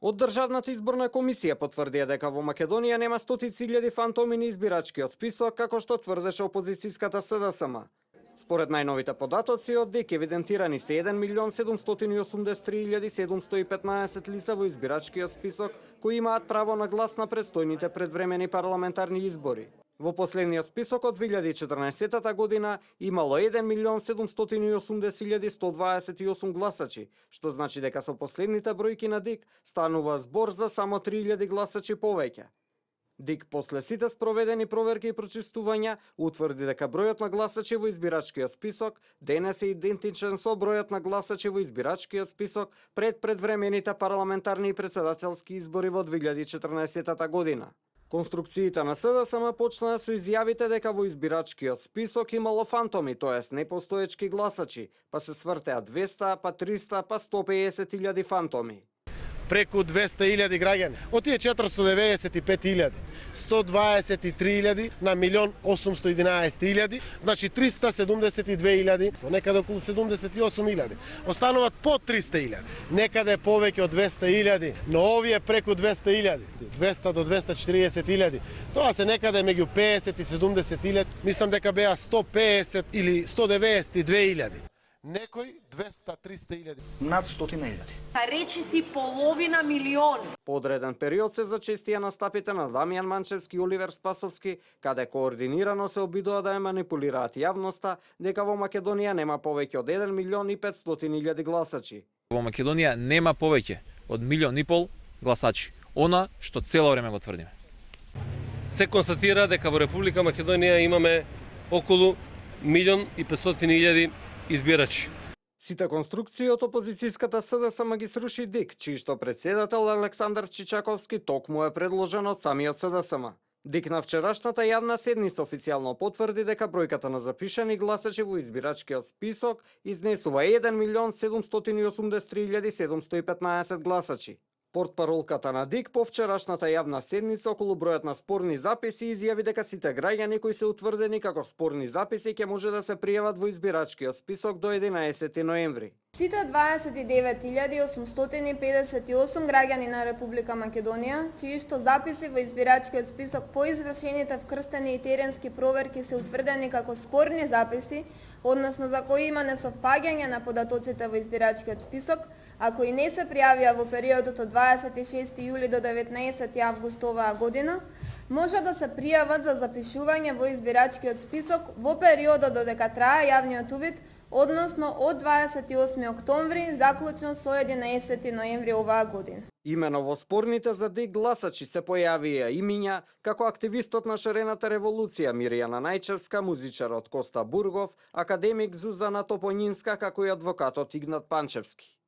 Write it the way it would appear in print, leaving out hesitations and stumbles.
Од Државната изборна комисија потврдија дека во Македонија нема стотици илјади фантоми на избирачкиот список, како што тврдеше опозицијската СДСМ. Според најновите податоци од ДИК евидентирани се 1.783.715 лица во избирачкиот список кои имаат право на глас на предстојните предвремени парламентарни избори. Во последниот список од 2014 година имало 1.780.128 гласачи, што значи дека со последните бројки на ДИК станува збор за само 3.000 гласачи повеќе. ДИК после сите спроведени проверки и прочистувања утврди дека бројот на гласачи во избирачкиот список денес е идентичен со бројот на гласачи во избирачкиот список пред предвремените парламентарни и председателски избори во 2014 година. Конструкциите на СДСМ почнаа со изјавите дека во избирачкиот список имало фантоми, тоест непостоечки гласачи, па се свртеа 200, па 300, па 150.000 фантоми. Преку 200.000 граѓани. Од тие 495.000, 123.000 на 1.811.000, значи 372.000, со некаде околу 78.000. Остануваат по 300.000, некаде повеќе од 200.000, но овие преку 200.000, 200 до 240.000. Тоа се некаде меѓу 50 и 70.000, мислам дека беа 150 или 192.000. Некој 200-300.000. Над 100.000. Речи си половина милион. По одреден период се зачестија настапите на Дамјан Манчевски и Оливер Спасовски, каде координирано се обидоа да ја манипулираат јавноста дека во Македонија нема повеќе од 1.500.000 гласачи. Во Македонија нема повеќе од 1,5 милион гласачи. Она што цело време го тврдиме. Се констатира дека во Република Македонија имаме околу 1.500.000 избирачи. Сите конструкции од опозицијската СДСМ ги сруши ДИК, чијшто председател Александар Чичаковски токму е предложен од самиот СДСМ. ДИК на вчерашната јавна седница официјално потврди дека бројката на запишани гласачи во избирачкиот список изнесува 1.783.715 гласачи. Портпаролката на ДИК по вчерашната јавна седница околу бројот на спорни записи изјави дека сите граѓани кои се утврдени како спорни записи ќе може да се пријават во избирачкиот список до 11 ноември. Сите 29.858 граѓани на Република Македонија, чии што записи во избирачкиот список по извршените вкрстени и теренски проверки се утврдени како спорни записи, односно за кои има несовпаѓање на податоците во избирачкиот список, а кои не се пријавија во периодот од 26 јули до 19 август оваа година, може да се пријават за запишување во избирачкиот список во периодот додека трае јавниот увид, односно од 28 октомври заклучно со 11 ноември оваа година. Имено во спорните за ДИК гласачи се појавија имиња како активистот на шарената револуција Мирјана Најчевска, музичарот Коста Бургов, академик Зузана Топонинска, како и адвокатот Игнат Панчевски.